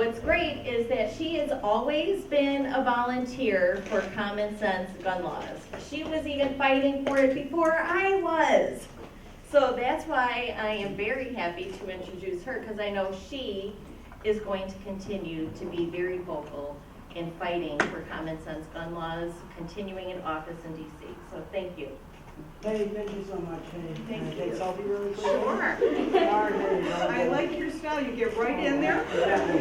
what's great is that she has always been a volunteer for common sense gun laws. She was even fighting for it before I was. So that's why I am very happy to introduce her, because I know she is going to continue to be very vocal in fighting for common sense gun laws, continuing in office in DC. So thank you. Hey, thank you so much. Hey, Thank take you. selfie really quick. Sure. All right, I like your style, you get right in there. Exactly.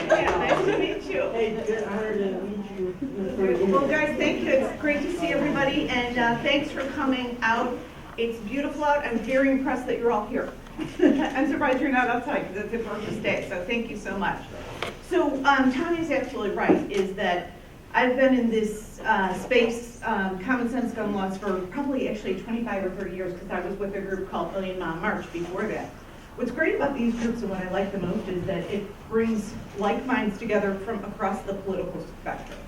Yeah, nice to meet you. Hey, good honor to meet you. Well, guys, thank you, it's great to see everybody, and thanks for coming out. It's beautiful out, I'm very impressed that you're all here. I'm surprised you're not outside, because it's a gorgeous day, so thank you so much. So, Tanya's absolutely right, is that I've been in this space, common sense gun laws, for probably actually 25 or 30 years, because I was with a group called Million Mile March before that. What's great about these groups and what I like the most is that it brings like minds together from across the political spectrum.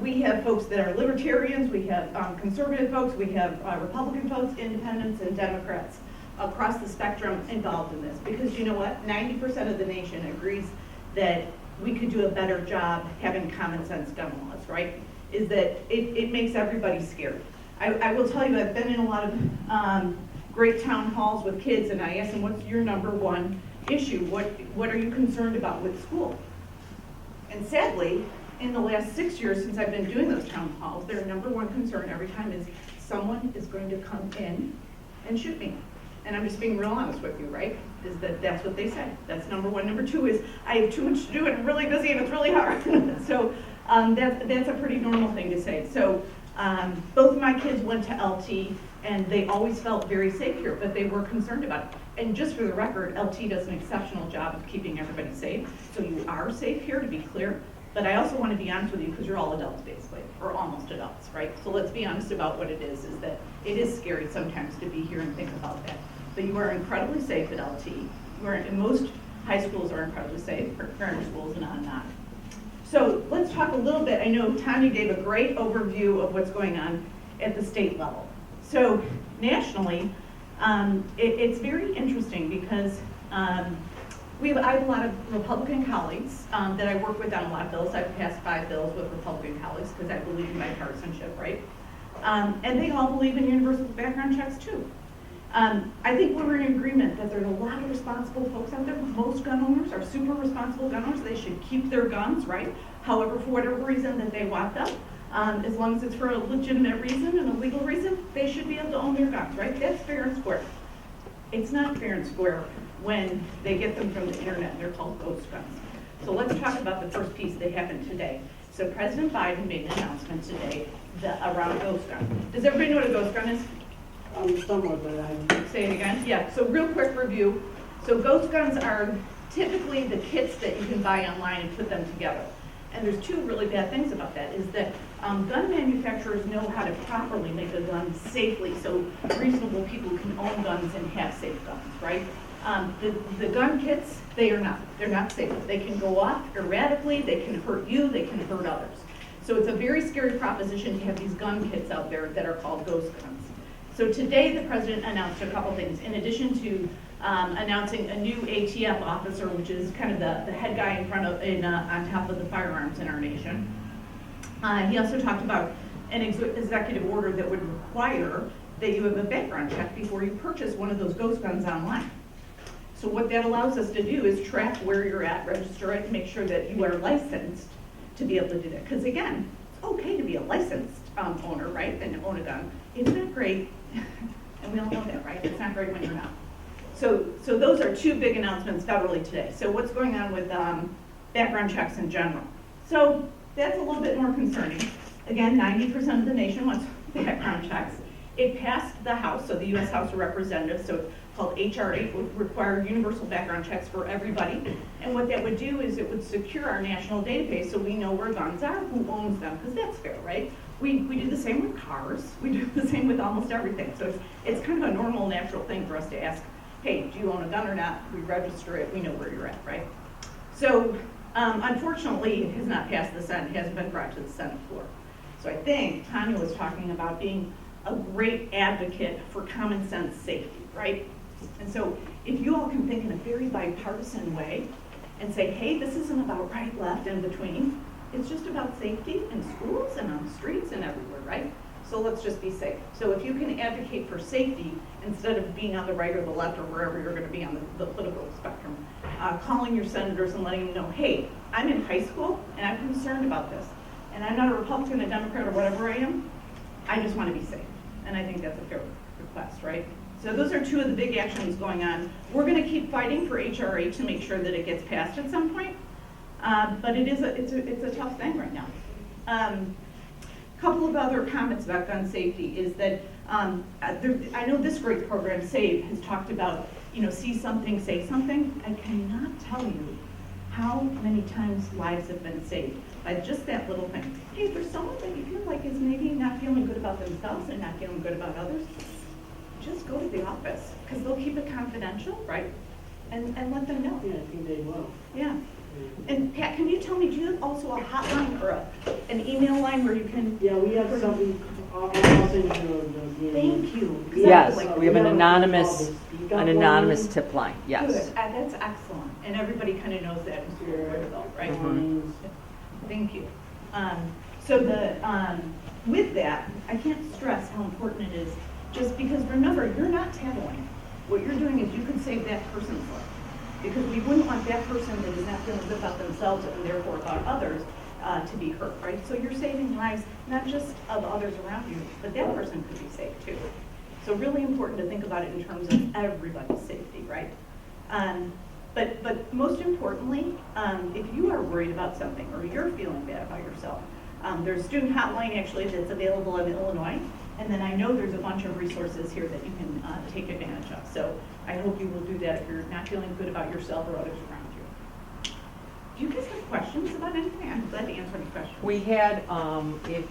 We have folks that are libertarians, we have conservative folks, we have Republican folks, independents, and Democrats across the spectrum involved in this. Because you know what? 90% of the nation agrees that we could do a better job having common sense gun laws, right? Is that it makes everybody scared. I will tell you, I've been in a lot of great town halls with kids, and I ask them, what's your number one issue? What are you concerned about with school? And sadly, in the last 6 years since I've been doing those town halls, their number one concern every time is someone is going to come in and shoot me. And I'm just being real honest with you, right? Is that that's what they say. That's number one. Number two is I have too much to do and I'm really busy and it's really hard. So that's a pretty normal thing to say. So both of my kids went to LT and they always felt very safe here, but they were concerned about it. And just for the record, LT does an exceptional job of keeping everybody safe. So you are safe here, to be clear. But I also want to be honest with you, because you're all adults basically, or almost adults, right? So let's be honest about what it is that it is scary sometimes to be here and think about that. But you are incredibly safe at LT. You are, and most high schools are incredibly safe, grammar schools and on and on. So let's talk a little bit. I know Tanya gave a great overview of what's going on at the state level. So nationally, it's very interesting because I have a lot of Republican colleagues that I work with on a lot of bills. I've passed 5 bills with Republican colleagues because I believe in bipartisanship, right? And they all believe in universal background checks too. I think we're in agreement that there's a lot of responsible folks out there. Most gun owners are super responsible gun owners. They should keep their guns, right? However, for whatever reason that they walked up, as long as it's for a legitimate reason and a legal reason, they should be able to own their guns, right? That's fair and square. It's not fair and square when they get them from the internet and they're called ghost guns. So let's talk about the first piece that happened today. So President Biden made an announcement today around ghost guns. Does everybody know what a ghost gun is? Somewhat, but I... Say it again. Yeah, so real quick review. So ghost guns are typically the kits that you can buy online and put them together. And there's 2 really bad things about that, is that gun manufacturers know how to properly make a gun safely so reasonable people can own guns and have safe guns, right? The gun kits, they're not safe. They can go off erratically, they can hurt you, they can hurt others. So it's a very scary proposition to have these gun kits out there that are called ghost guns. So today the president announced a couple things. In addition to announcing a new ATF officer, which is kind of the head guy on top of the firearms in our nation. He also talked about an executive order that would require that you have a background check before you purchase one of those ghost guns online. So what that allows us to do is track where you're at, register it, make sure that you are licensed to be able to do that. Because again, it's okay to be a licensed owner, right, and own a gun. It's not great, and we all know that, right? It's not great when you're not. So those are 2 big announcements federally today. So what's going on with background checks in general? So that's a little bit more concerning. Again, 90% of the nation wants background checks. It passed the House, so the U.S. House of Representatives, so it's called H.R. 8, would require universal background checks for everybody. And what that would do is it would secure our national database so we know where guns are, who owns them, because that's fair, right? We do the same with cars. We do the same with almost everything. So it's kind of a normal, natural thing for us to ask, hey, do you own a gun or not? We register it, we know where you're at, right? So unfortunately, it has not passed the Senate, it hasn't been brought to the Senate floor. So I think Tanya was talking about being a great advocate for common sense safety, right? And so if you all can think in a very bipartisan way and say, hey, this isn't about right, left, and between. It's just about safety in schools and on the streets and everywhere, right? So let's just be safe. So if you can advocate for safety instead of being on the right or the left or wherever you're going to be on the political spectrum, calling your senators and letting them know, hey, I'm in high school and I'm concerned about this. And I'm not a Republican, a Democrat, or whatever I am. I just want to be safe. And I think that's a fair request, right? So those are two of the big actions going on. We're going to keep fighting for HRA to make sure that it gets passed at some point. But it's a tough thing right now. Couple of other comments about gun safety is that I know this great program, SAVE, has talked about, see something, say something. I cannot tell you how many times lives have been saved by just that little thing. Hey, for someone that you feel like is maybe not feeling good about themselves and not feeling good about others, just go to the office, because they'll keep it confidential, right? And let them know. Yeah, I think they will. Yeah. And Pat, can you tell me, do you have also a hotline or an email line where you can? Yeah, we have something, I'll send you the. Thank you. 'Cause I Yes, would like- we have an anonymous Speak Up anonymous line. tip line, yes. Good. That's excellent. And everybody kind of knows that in school, right? Mhm. Thank you. With that, I can't stress how important it is, just because remember, you're not tattling. What you're doing is you could save that person's life. Because we wouldn't want that person that is not feeling good about themselves and therefore about others to be hurt, right? So you're saving lives, not just of others around you, but that person could be safe too. So really important to think about it in terms of everybody's safety, right? But most importantly, if you are worried about something or you're feeling bad about yourself, there's a student hotline actually that's available in Illinois, and then I know there's a bunch of resources here that you can take advantage of. So I hope you will do that if you're not feeling good about yourself or others around you. Do you guys have questions about anything? I'm glad to answer any questions. We had, if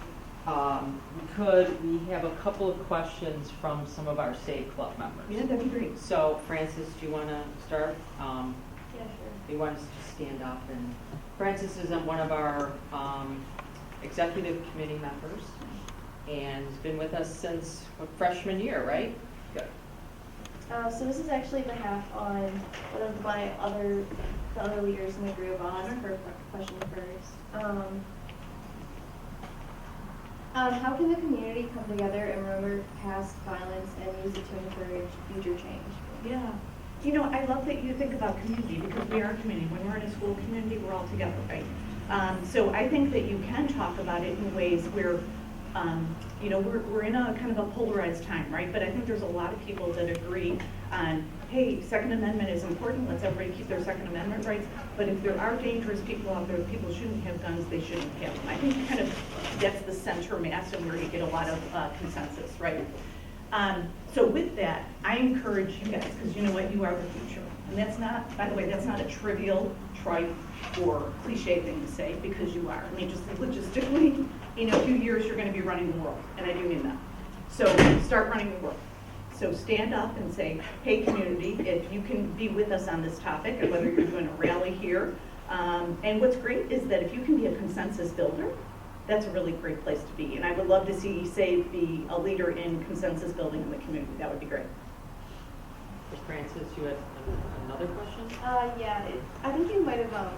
we have a couple of questions from some of our Save Club members. Yeah, that'd be great. So Francis, do you want to start? Yeah, sure. You want us to stand up? And Francis is one of our executive committee members and has been with us since freshman year, right? Good. So this is actually behalf on one of the other leaders in the group. I'll ask her a question first. How can the community come together and remember past violence and use it to encourage future change? Yeah. I love that you think about community because we are a community. When we're in a school community, we're all together, right? So I think that you can talk about it in ways where, we're in a kind of a polarized time, right? But I think there's a lot of people that agree on, hey, Second Amendment is important. Let's everybody keep their Second Amendment rights. But if there are dangerous people out there, people shouldn't have guns, they shouldn't have them. I think kind of that's the center mass and where you get a lot of consensus, right? So with that, I encourage you guys, because you know what, you are the future. And that's not, by the way, that's not a trivial, trite, or cliche thing to say, because you are. I mean, just logistically, in a few years, you're going to be running the world, and I do mean that. So start running the world. So stand up and say, hey, community, if you can be with us on this topic, and whether you're doing a rally here. And what's great is that if you can be a consensus builder, that's a really great place to be. And I would love to see SAVE be a leader in consensus building in the community. That would be great. Francis, you had another question? Yeah, I think you might have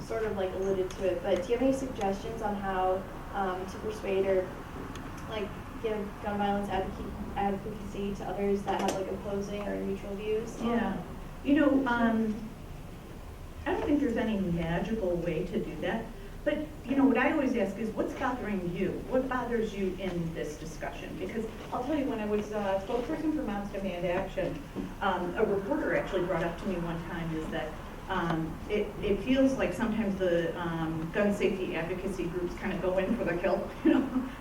sort of like alluded to it, but do you have any suggestions on how to persuade or like give gun violence advocacy to others that have like opposing or neutral views? Yeah. I don't think there's any magical way to do that. But, what I always ask is, what's bothering you? What bothers you in this discussion? Because I'll tell you, when I was spokesperson for Moms Demand Action, a reporter actually brought up to me one time is that it feels like sometimes the gun safety advocacy groups kind of go in for the kill,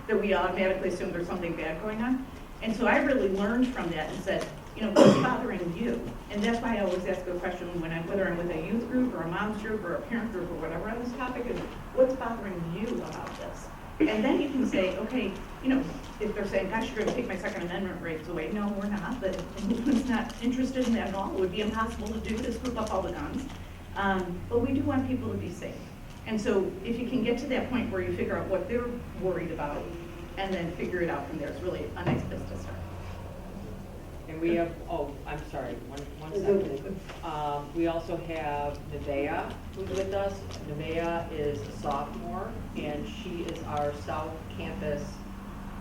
that we automatically assume there's something bad going on. And so I really learned from that and said, what's bothering you? And that's why I always ask a question whether I'm with a youth group or a mom's group or a parent group or whatever on this topic is, what's bothering you about this? And then you can say, okay, if they're saying, gosh, you're going to take my Second Amendment rights away. No, we're not. But who's not interested in that at all? It would be impossible to do to scoop up all the guns. But we do want people to be safe. And so if you can get to that point where you figure out what they're worried about and then figure it out from there, it's really a nice place to start. And we have, oh, I'm sorry, one It's second. okay. We also have Nevaeh who's with us. Nevaeh is a sophomore, and she is our South Campus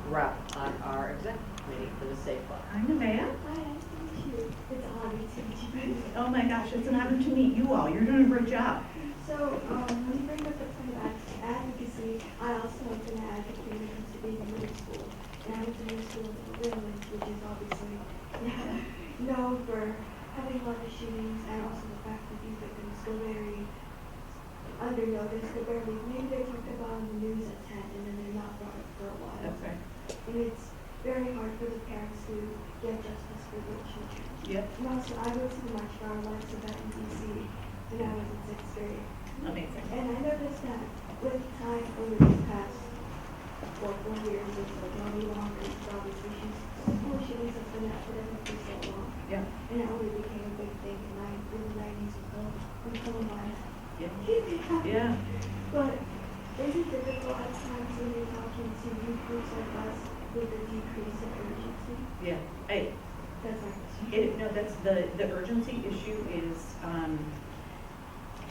rep on our exec committee for the Safe Club. Hi, Nevaeh. Hi, nice to meet you. It's an honor to meet you. Oh my gosh, it's an honor to meet you all. You're doing a great job. So, when you bring up the point of advocacy, I also have been an advocate when it comes to being in middle school. And I went to middle school in Village, which is obviously known for having a lot of shootings, and also the fact that these victims go very undernoticed. They're barely, maybe they're talked about on the news at 10, and then they're not brought up for a while. That's right. And it's very hard for the parents to get justice for their children. Yep, And also, I went to the March for Our Lives event in DC when I was in 6th grade. amazing. And I noticed that with time over these past 4 years, it's like no longer obviously school shootings have been epidemic for so long. Yeah, And it only became a big thing in the 90s with Columbine. yeah, yeah. But is it difficult at times when you're talking to youth groups like us with the decrease in urgency? Yeah. That's my question. No, that's the urgency issue is,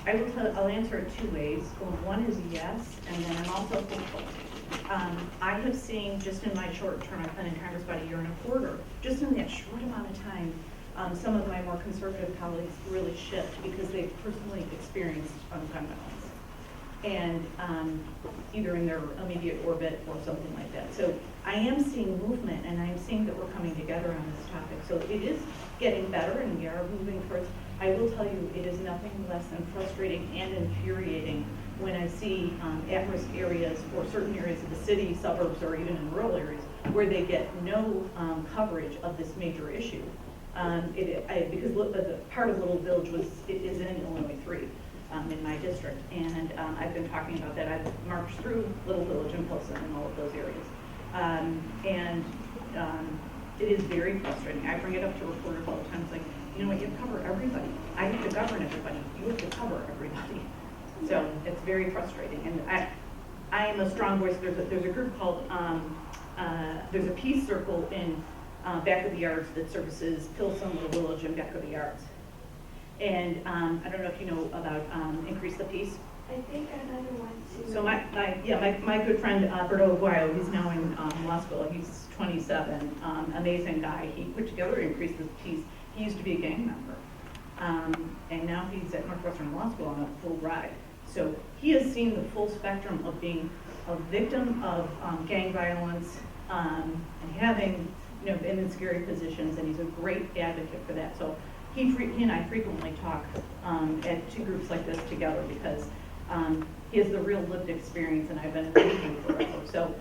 I'll answer it 2 ways. Well, one is yes, and then I'm also hopeful. I have seen, just in my short term, I've been in Congress about 1.25 years, just in that short amount of time, some of my more conservative colleagues really shift because they've personally experienced gun violence. And either in their immediate orbit or something like that. So I am seeing movement, and I'm seeing that we're coming together on this topic. So it is getting better, and we are moving towards. I will tell you, it is nothing less than frustrating and infuriating when I see at-risk areas or certain areas of the city, suburbs, or even in rural areas where they get no coverage of this major issue. Because the part of Little Village is in Illinois 3. In my district, and I've been talking about that. I've marched through Little Village and Pilsen and all of those areas, it is very frustrating. I bring it up to reporters all the time. It's like, you know what, you have to cover everybody. I have to govern everybody. You have to cover everybody. So it's very frustrating, and I am a strong voice. There's a group called there's a peace circle in Back of the Yards that services Pilsen, Little Village, and Back of the Yards. And I don't know if you know about Increase the Peace. I think I never went to. So my good friend Berto Aguayo, he's now in law school. He's 27, amazing guy. He put together Increase the Peace. He used to be a gang member, and now he's at Northwestern Law School on a full ride. So he has seen the full spectrum of being a victim of gang violence and having been in scary positions, and he's a great advocate for that. So he and I frequently talk at 2 groups like this together because he has the real lived experience, and I've been reading him forever. So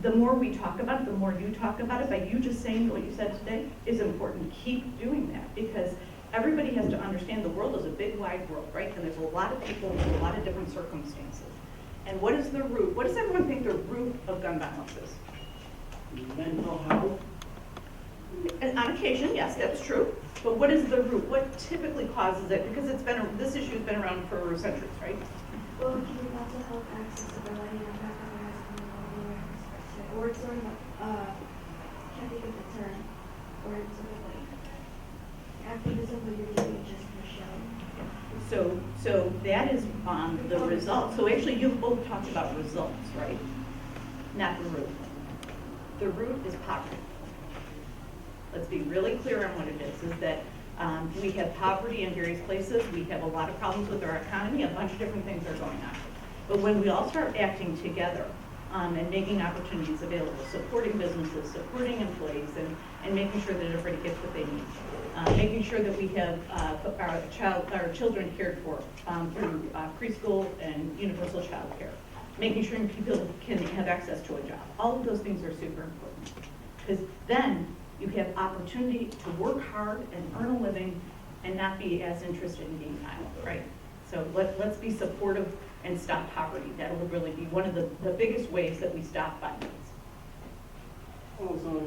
the more we talk about it, the more you talk about it. By you just saying what you said today is important. Keep doing that because everybody has to understand the world is a big, wide world, right? And there's a lot of people with a lot of different circumstances. And what is the root? What does everyone think the root of gun violence is? Mental health. And on occasion, yes, that's true. But what is the root? What typically causes it? Because this issue has been around for centuries, right? Well, it can be mental health, accessibility, and background, or sort of, can't think of the term, or it's sort of like activism, but you're doing it just for show. So that is the result. So actually, you both talked about results, right? Not the root. The root is poverty. Let's be really clear on what it is that we have poverty in various places. We have a lot of problems with our economy. A bunch of different things are going on. But when we all start acting together and making opportunities available, supporting businesses, supporting employees, and making sure that everybody gets what they need, making sure that we have our children cared for through preschool and universal child care, making sure people can have access to a job. All of those things are super important because then you have opportunity to work hard and earn a living and not be as interested in being idle, right? So let's be supportive and stop poverty. That will really be one of the biggest ways that we stop violence. Also,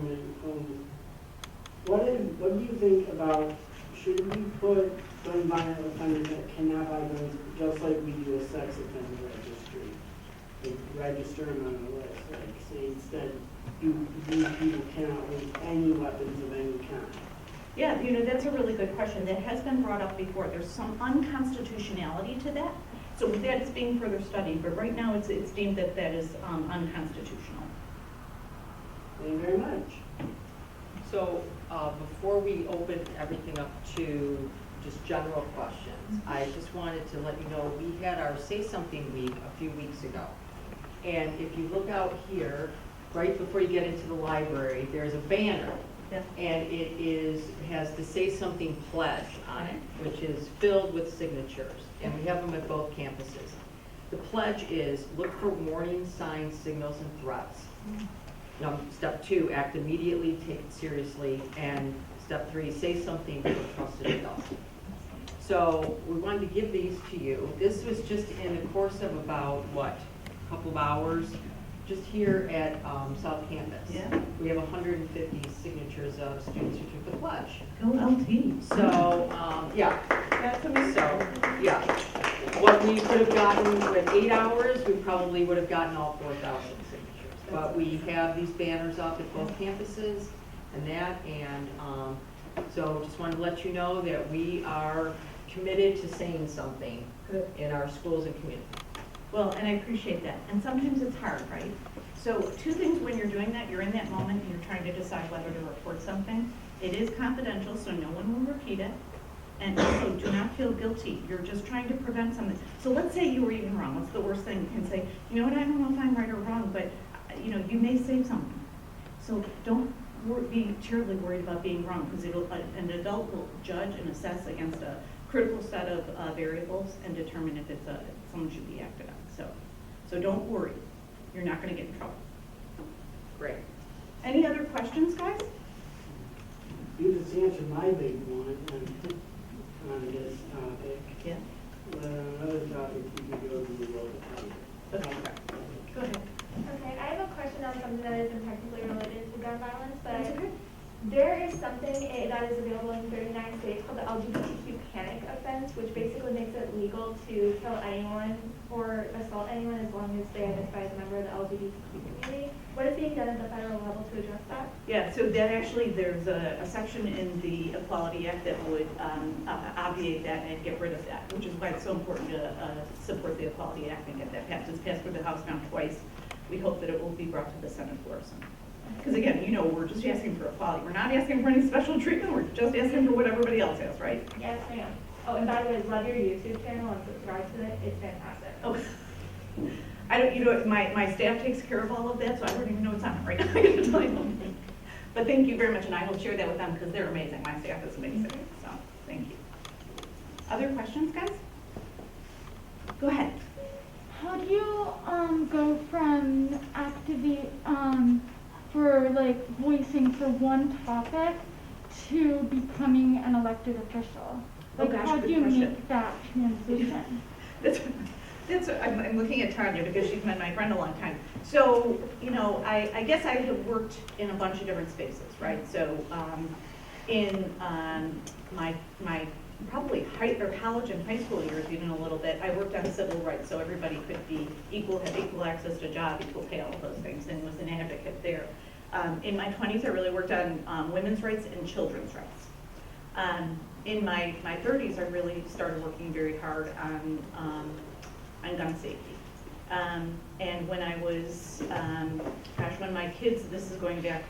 what do you think about, should we put gun violent offenders that cannot buy guns, just like we do a sex offender registry? Like register them on the list, like say instead, these people cannot hold any weapons of any kind. Yeah, you know, that's a really good question. That has been brought up before. There's some unconstitutionality to that. So that is being further studied, but right now it's deemed that that is unconstitutional. Thank you very much. So, before we open everything up to just general questions, I just wanted to let you know, we had our Say Something Week a few weeks ago. And if you look out here, right before you get into the library, there's a banner. Yeah. And has the Say Something pledge on it, which is filled with signatures. And we have them at both campuses. The pledge is, look for warning signs, signals, and threats. Step 2, act immediately, take it seriously. And step 3, say something to a trusted adult. So we wanted to give these to you. This was just in the course of about, a couple of hours, just here at South Campus. Yeah. We have 150 signatures of students who took the pledge. Go LT. So, yeah. That's amazing. So, yeah. What we could have gotten with 8 hours, we probably would have gotten all 4,000 signatures. But we have these banners up at both campuses and so just wanted to let you know that we are committed to saying something Good. in our schools and community. Well, and I appreciate that. And sometimes it's hard, right? So 2 things when you're doing that, you're in that moment and you're trying to decide whether to report something. It is confidential, so no one will repeat it. And also, do not feel guilty. You're just trying to prevent something. So let's say you were even wrong. What's the worst thing you can say? You know what, I don't know if I'm right or wrong, but you may say something. So don't be terribly worried about being wrong, because an adult will judge and assess against a critical set of variables and determine if it's someone should be acted on. So don't worry. You're not going to get in trouble. Great. Any other questions, guys? You just answered my big one on this topic. Yeah. But on another topic, you could go to the local topic. Okay. Go ahead. Okay, I have a question on something that isn't technically related to gun violence, but That's okay. there is something that is available in 39 states called the LGBTQ panic offense, which basically makes it legal to kill anyone or assault anyone as long as they identify as a member of the LGBTQ community. What is being done at the federal level to address that? Yeah, so that actually, there's a section in the Equality Act that would obviate that and get rid of that, which is why it's so important to support the Equality Act and get that passed. It's passed through the House now twice. We hope that it will be brought to the Senate floor soon. Because again, we're just asking for equality. We're not asking for any special treatment. We're just asking for what everybody else has, right? Yes, ma'am. Oh, and by the way, love your YouTube channel and subscribe to it. It's fantastic. Oh, I don't, my staff takes care of all of that, so I don't even know what's on it right now. I gotta tell you. But thank you very much, and I will share that with them because they're amazing. My staff is amazing, so thank you. Other questions, guys? Go ahead. How do you go from activate for like voicing for one topic to becoming an elected official? Oh, Like gosh, how good do you question. make that transition? I'm looking at Tanya because she's been my friend a long time. So, I guess I have worked in a bunch of different spaces, right? So, in my probably college and high school years, even a little bit, I worked on civil rights, so everybody could be have equal access to a job, equal pay, all those things, and was an advocate there. In my 20s, I really worked on women's rights and children's rights. In my 30s, I really started working very hard on gun safety. And when I was, when my kids, this is going back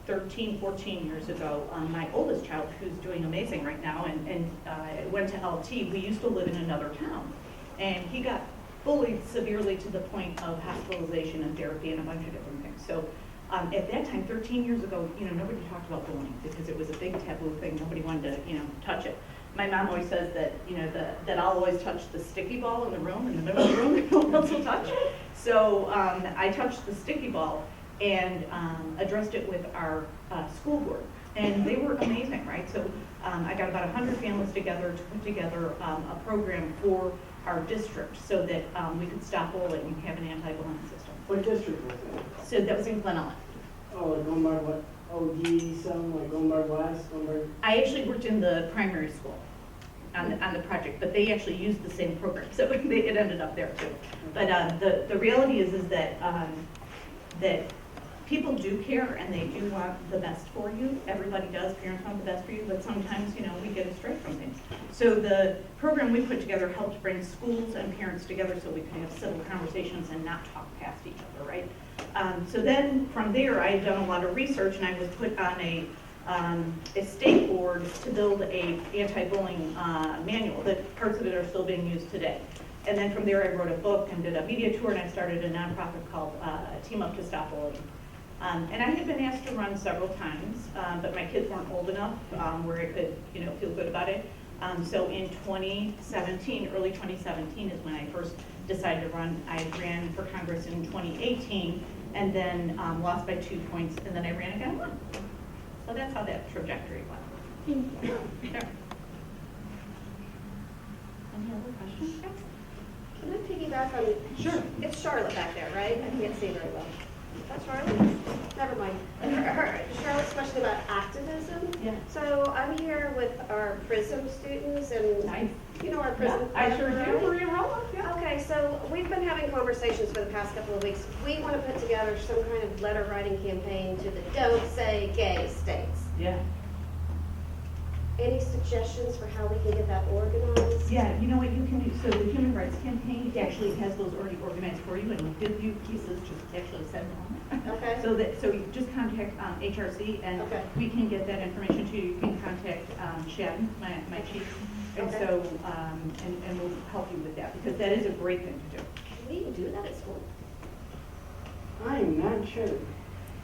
13, 14 years ago, my oldest child, who's doing amazing right now, and went to LT, we used to live in another town. And he got bullied severely to the point of hospitalization and therapy and a bunch of different things. So at that time, 13 years ago, nobody talked about bullying because it was a big taboo thing. Nobody wanted to, touch it. My mom always says that, that I'll always touch the sticky ball in the room, in the middle of the room, no one else will touch. So I touched the sticky ball and addressed it with our school board. And they were amazing, right? So I got about 100 families together to put together a program for our district so that we could stop bullying and have an anti-bullying system. What district was that? So that was in Glen Ellen. Oh, like Lombard, what? Oh, D7, like Lombard West, Lombard. I actually worked in the primary school on the project, but they actually used the same program, so it ended up there too. But the reality is that that people do care and they do want the best for you. Everybody does, parents want the best for you, but sometimes, we get astray from things. So the program we put together helped bring schools and parents together so we could have civil conversations and not talk past each other, right? So then from there, I had done a lot of research and I was put on a state board to build a anti-bullying manual. That parts of it are still being used today. And then from there, I wrote a book and did a media tour, and I started a nonprofit called Team Up to Stop Bullying. And I had been asked to run several times, but my kids weren't old enough where I could, feel good about it. So in 2017, early 2017 is when I first decided to run. I ran for Congress in 2018, and then lost by 2 points, and then I ran again and won. So that's how that trajectory went. Thank you. Sure. Any other questions? Yes. Can I piggyback on? Sure. It's Charlotte back there, right? I can't see very well. Is that Charlotte? Never mind. Charlotte's question about activism. Yeah. So I'm here with our PRISM students and Nice. you know our PRISM. I sure do, right? Maria Roloff, yeah. Okay, so we've been having conversations for the past couple of weeks. We want to put together some kind of letter writing campaign to the Don't Say Gay states. Yeah. Any suggestions for how we can get that organized? Yeah, you know what you can do, so the Human Rights Campaign actually has those already organized for you, and will give you pieces to actually send on it. Okay. So you just contact HRC, and Okay. we can get that information to you. You can contact Shannon, my chief, and Okay. so, and we'll help you with that, because that is a great thing to do. Can we even do that at school? I'm not sure.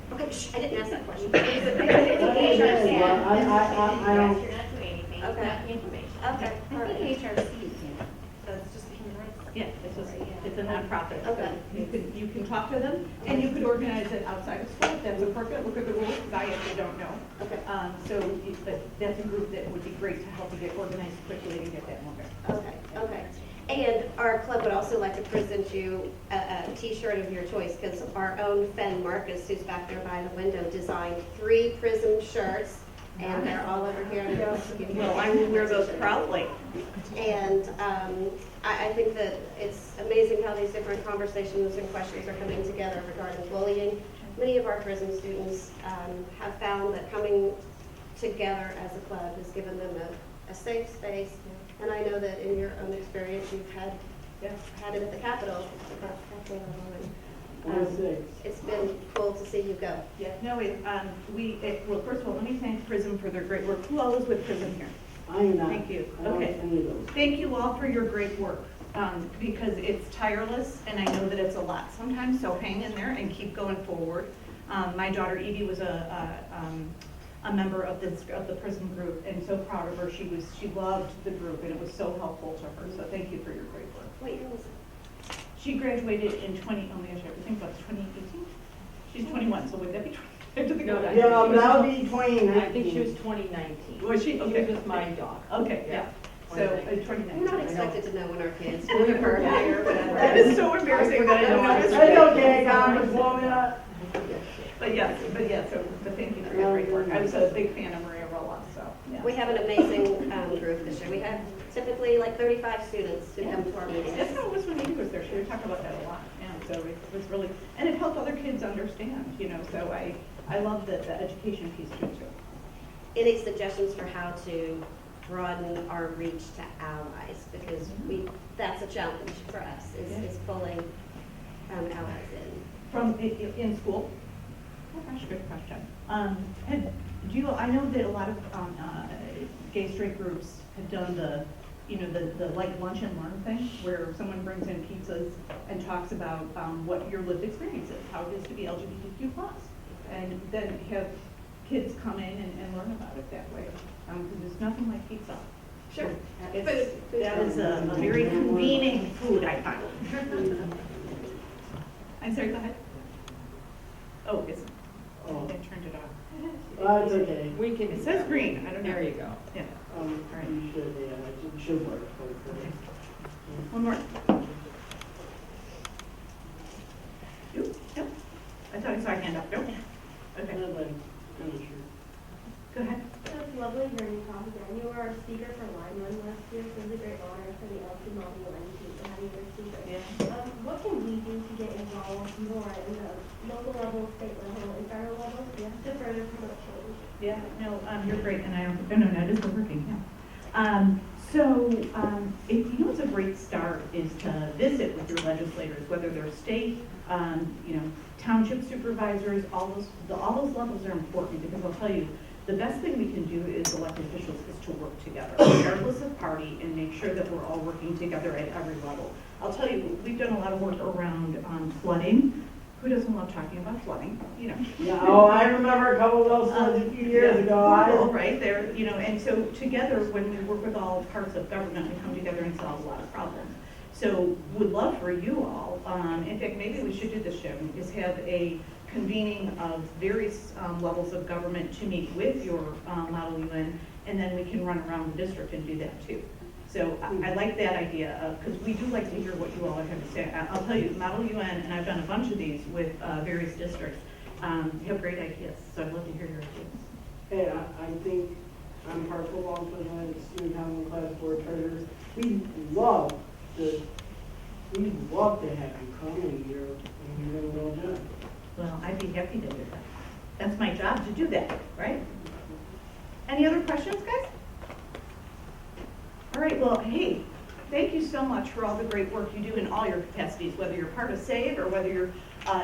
Okay, I didn't ask that question. I don't. You're not doing anything, Okay. not information. Okay, all right. So it's just the human rights. Yeah, it's a nonprofit, so Okay. you can talk to them, and you could organize it outside of school, if that's appropriate, look at the rules, because I actually don't know. Okay. But that's a group that would be great to help you get organized quickly and get that moving. Okay. And our club would also like to present you a T-shirt of your choice, because our own Fen Marcus, who's back there by the window, designed 3 PRISM shirts, and they're all over here. Well, I will wear those proudly. And I think that it's amazing how these different conversations and questions are coming together regarding bullying. Many of our PRISM students have found that coming together as a club has given them a safe space. And I know that in your own experience, you've had it at the Capitol. It's been cool to see you go. Yeah, no, well, first of all, let me thank PRISM for their great work. Who all is with PRISM here? I am not. Thank you. I don't Okay. have any of those. Thank you all for your great work, because it's tireless, and I know that it's a lot sometimes, so hang in there and keep going forward. My daughter Evie was a member of the PRISM group, and so proud of her. She loved the group, and it was so helpful to her, so thank you for your great work. What year was it? She graduated in 2018? She's 21, so would that be 20? I have to think No, about that- that. Yeah, that'll be 2019. I think she was 2019. Was she? She Okay. was with my dog. Okay, yeah. So, 2019. 2019. We're not expected to know when our kids leave her here, That is so embarrassing that I don't know this. It's okay, God, just blow it up. But thank you for your great work. I was a big fan of Maria Roloff, so, yeah. We have an amazing group this year. We have typically like 35 students who come to our meetings. That's how it was when Edie was there. She would talk about that a lot, yeah, so it was really, and it helped other kids understand, so I love the education piece too. Any suggestions for how to broaden our reach to allies? Because that's a challenge for us, is pulling allies in. From, in school? Oh gosh, good question. I know that a lot of gay straight groups have done the like lunch and learn thing, where someone brings in pizzas and talks about what your lived experience is, how it is to be LGBTQ+, and then have kids come in and learn about it that way. Because there's nothing like pizza. Sure. It's- Food. That is a very convening food, I find. I'm sorry, go ahead. Oh, it's, Oh. I turned it off. Well, it's okay. We can. It says green, I don't know. There you go. Yeah, You should, yeah, it should work. okay. One more. Oop, yep. I thought I saw a hand up, nope. Okay, I'm not sure. go ahead. It's lovely hearing you talk again. You were our speaker for Line Run last year, so it was a great honor for the LT Model and to have you as speaker. Yeah. What can we do to get involved more in the local level, state level, and federal level to further promote change. Yeah, no, you're great, and I don't, no, that is working, yeah. It's a great start is to visit with your legislators, whether they're state, township supervisors, all those levels are important, because I'll tell you, the best thing we can do as elected officials is to work together, regardless of party, and make sure that we're all working together at every level. I'll tell you, we've done a lot of work around flooding. Who doesn't love talking about flooding, Yeah, oh, I remember a couple of those floods a few years ago. Horrible, right, there, and so together, when we work with all parts of government, we come together and solve a lot of problems. So would love for you all, in fact, maybe we should do this, Jim, is have a convening of various levels of government to meet with your Model UN, and then we can run around the district and do that too. So I like that idea, because we do like to hear what you all have to say. I'll tell you, Model UN, and I've done a bunch of these with various districts, you have great ideas, so I'd love to hear your ideas. Hey, I think I'm part of football president, student council class board treasurers. We'd love to have you come in here and you're gonna go do it. Well, I'd be happy to do that. That's my job to do that, right? Any other questions, guys? All right, well, hey, thank you so much for all the great work you do in all your capacities, whether you're part of SAVE or whether you're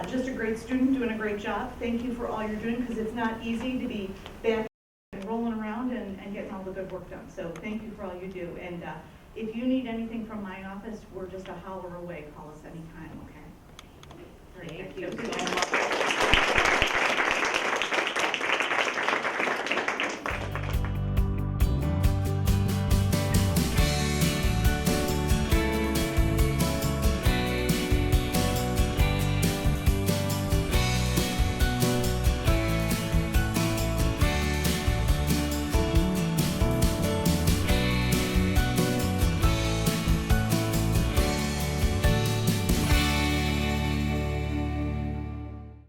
just a great student doing a great job. Thank you for all you're doing, because it's not easy to be back and rolling around and getting all the good work done. So thank you for all you do. And if you need anything from my office, we're just a holler away. Call us anytime, okay? Thank you so